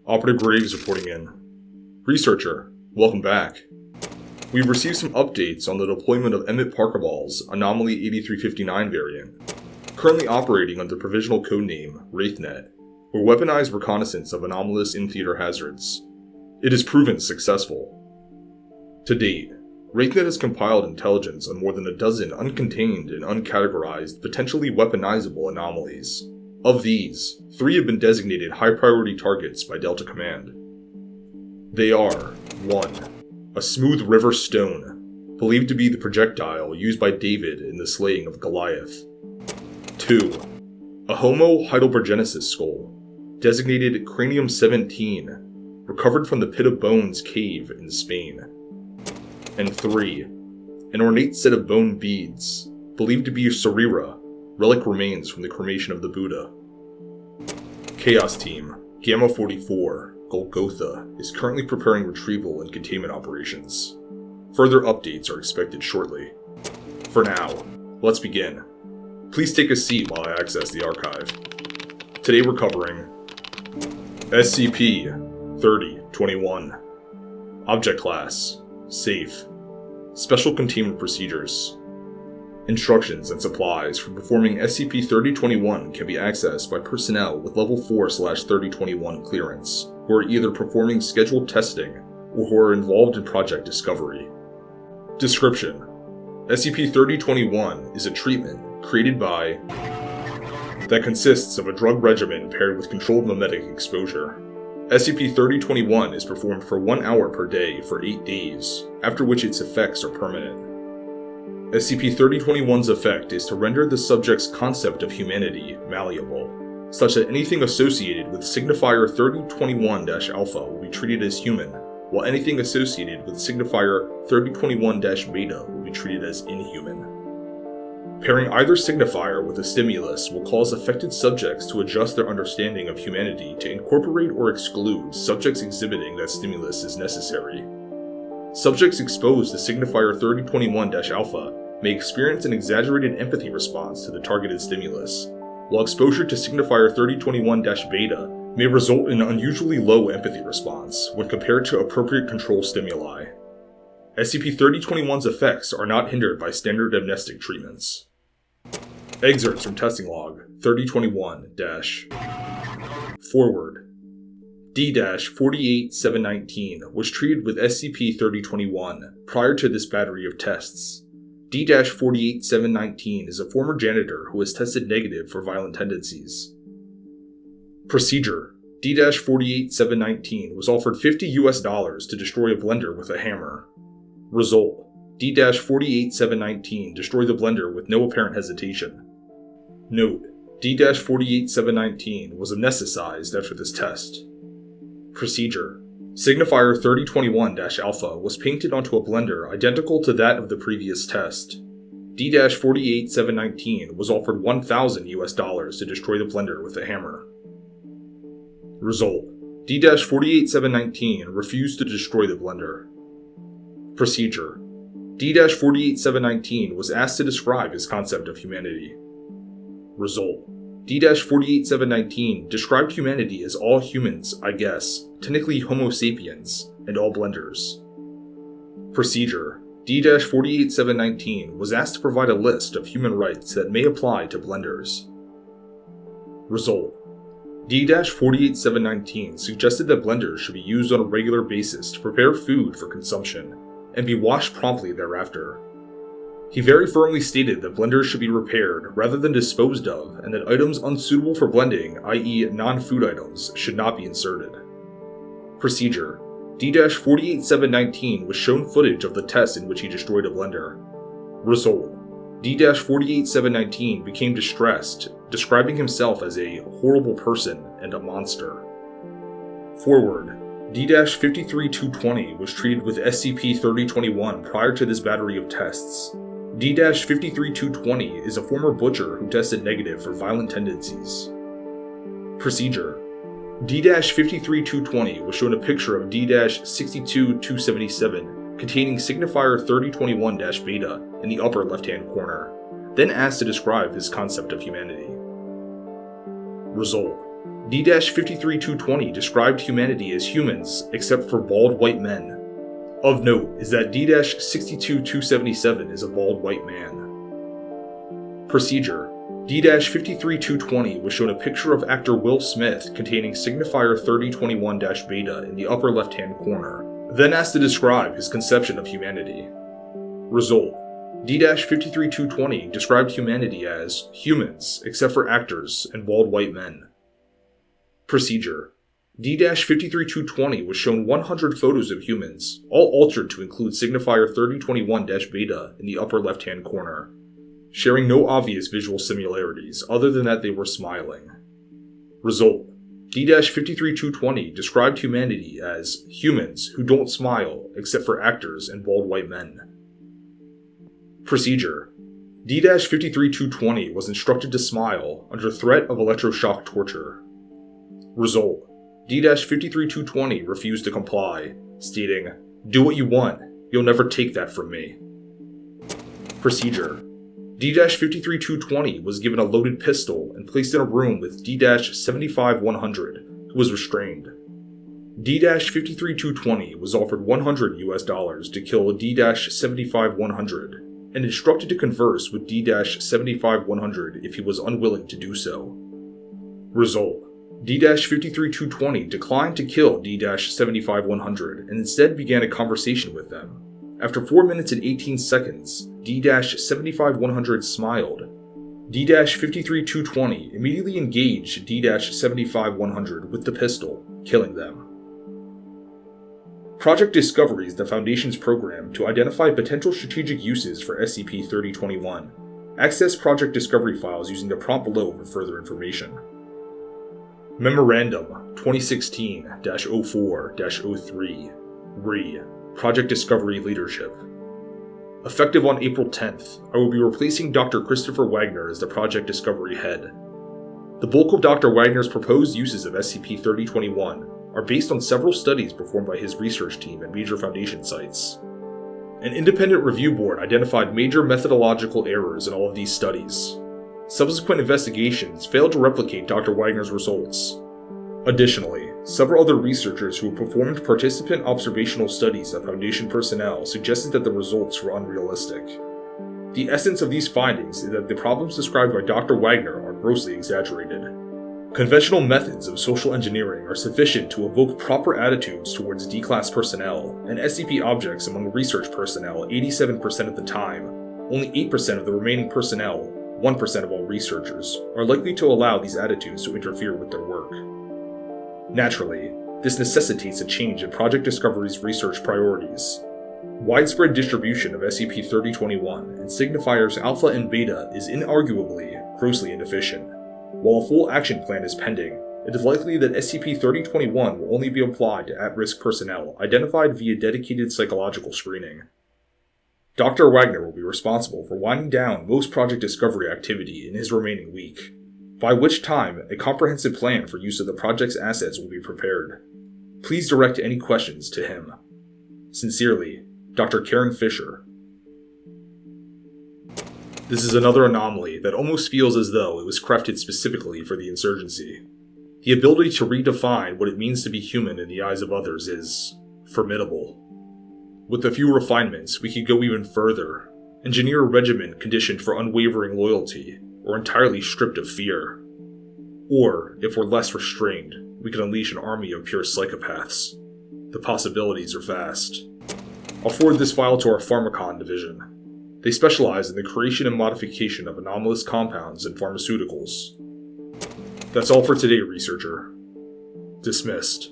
Operative Graves reporting in. Researcher, welcome back. We've received some updates on the deployment of Emmett Parkerbal's Anomaly 8359 variant, currently operating under provisional codename WraithNet, or Weaponized Reconnaissance of Anomalous In-Theater Hazards. It has proven successful. To date, WraithNet has compiled intelligence on more than a dozen uncontained and uncategorized, potentially weaponizable anomalies. Of these, 3 have been designated high-priority targets by Delta Command. They are 1. A smooth river stone, believed to be the projectile used by David in the slaying of Goliath. 2. A Homo heidelbergensis skull, designated Cranium-17, recovered from the Pit of Bones cave in Spain. And 3. An ornate set of bone beads, believed to be Sarira, relic remains from the cremation of the Buddha. Chaos Team, Gamma 44, Golgotha, is currently preparing retrieval and containment operations. Further updates are expected shortly. For now, let's begin. Please take a seat while I access the archive. Today we're covering SCP-3021. Object Class Safe. Special Containment Procedures. Instructions and supplies for performing SCP-3021 can be accessed by personnel with Level 4/3021 clearance, who are either performing scheduled testing or who are involved in Project Discovery. Description: SCP-3021 is a treatment created by that consists of a drug regimen paired with controlled memetic exposure. SCP-3021 is performed for 1 hour per day for 8 days, after which its effects are permanent. SCP-3021's effect is to render the subject's concept of humanity malleable, such that anything associated with signifier 3021-alpha will be treated as human, while anything associated with signifier 3021-beta will be treated as inhuman. Pairing either signifier with a stimulus will cause affected subjects to adjust their understanding of humanity to incorporate or exclude subjects exhibiting that stimulus as necessary. Subjects exposed to signifier 3021-alpha may experience an exaggerated empathy response to the targeted stimulus, while exposure to signifier 3021-beta may result in an unusually low empathy response when compared to appropriate control stimuli. SCP-3021's effects are not hindered by standard amnestic treatments. Excerpts from Testing Log 3021- Forward. D-48719 was treated with SCP-3021 prior to this battery of tests. D-48719 is a former janitor who has tested negative for violent tendencies. Procedure: D-48719 was offered $50 to destroy a blender with a hammer. Result: D-48719 destroyed the blender with no apparent hesitation. Note: D-48719 was amnesticized after this test. Procedure: Signifier 3021-alpha was painted onto a blender identical to that of the previous test. D-48719 was offered $1,000 to destroy the blender with a hammer. Result: D-48719 refused to destroy the blender. Procedure: D-48719 was asked to describe his concept of humanity. Result: D-48719 described humanity as all humans, I guess, technically Homo sapiens, and all blenders. Procedure: D-48719 was asked to provide a list of human rights that may apply to blenders. Result: D-48719 suggested that blenders should be used on a regular basis to prepare food for consumption, and be washed promptly thereafter. He very firmly stated that blenders should be repaired rather than disposed of, and that items unsuitable for blending, i.e. non-food items, should not be inserted. Procedure: D-48719 was shown footage of the test in which he destroyed a blender. Result: D-48719 became distressed, describing himself as a horrible person and a monster. Forward. D-53220 was treated with SCP-3021 prior to this battery of tests. D-53220 is a former butcher who tested negative for violent tendencies. Procedure: D-53220 was shown a picture of D-62277 containing signifier 3021-beta in the upper left-hand corner, then asked to describe his concept of humanity. Result: D-53220 described humanity as humans, except for bald white men. Of note is that D-62277 is a bald white man. Procedure: D-53220 was shown a picture of actor Will Smith containing signifier 3021-beta in the upper left-hand corner, then asked to describe his conception of humanity. Result: D-53220 described humanity as humans, except for actors and bald white men. Procedure: D-53220 was shown 100 photos of humans, all altered to include signifier 3021-beta in the upper left-hand corner, sharing no obvious visual similarities other than that they were smiling. Result: D-53220 described humanity as humans who don't smile except for actors and bald white men. Procedure: D-53220 was instructed to smile under threat of electroshock torture. Result: D-53220 refused to comply, stating, "Do what you want, you'll never take that from me." Procedure: D-53220 was given a loaded pistol and placed in a room with D-75100, who was restrained. D-53220 was offered $100 to kill D-75100, and instructed to converse with D-75100 if he was unwilling to do so. Result: D-53220 declined to kill D-75100 and instead began a conversation with them. After 4 minutes and 18 seconds, D-75100 smiled. D-53220 immediately engaged D-75100 with the pistol, killing them. Project Discovery is the Foundation's program to identify potential strategic uses for SCP-3021. Access Project Discovery files using the prompt below for further information. Memorandum 2016-04-03 RE Project Discovery Leadership. Effective on April 10th, I will be replacing Dr. Christopher Wagner as the Project Discovery head. The bulk of Dr. Wagner's proposed uses of SCP-3021 are based on several studies performed by his research team at major Foundation sites. An independent review board identified major methodological errors in all of these studies. Subsequent investigations failed to replicate Dr. Wagner's results. Additionally, several other researchers who performed participant observational studies of Foundation personnel suggested that the results were unrealistic. The essence of these findings is that the problems described by Dr. Wagner are grossly exaggerated. Conventional methods of social engineering are sufficient to evoke proper attitudes towards D-Class personnel and SCP objects among research personnel 87% of the time. Only 8% of the remaining personnel, 1% of all researchers, are likely to allow these attitudes to interfere with their work. Naturally, this necessitates a change in Project Discovery's research priorities. Widespread distribution of SCP-3021 and signifiers Alpha and Beta is inarguably grossly inefficient. While a full action plan is pending, it is likely that SCP-3021 will only be applied to at-risk personnel identified via dedicated psychological screening. Dr. Wagner will be responsible for winding down most Project Discovery activity in his remaining week, by which time a comprehensive plan for use of the project's assets will be prepared. Please direct any questions to him. Sincerely, Dr. Karen Fisher. This is another anomaly that almost feels as though it was crafted specifically for the insurgency. The ability to redefine what it means to be human in the eyes of others is formidable. With a few refinements, we could go even further. Engineer a regimen conditioned for unwavering loyalty, or entirely stripped of fear. Or, if we're less restrained, we could unleash an army of pure psychopaths. The possibilities are vast. I'll forward this file to our Pharmacon division. They specialize in the creation and modification of anomalous compounds and pharmaceuticals. That's all for today, researcher. Dismissed.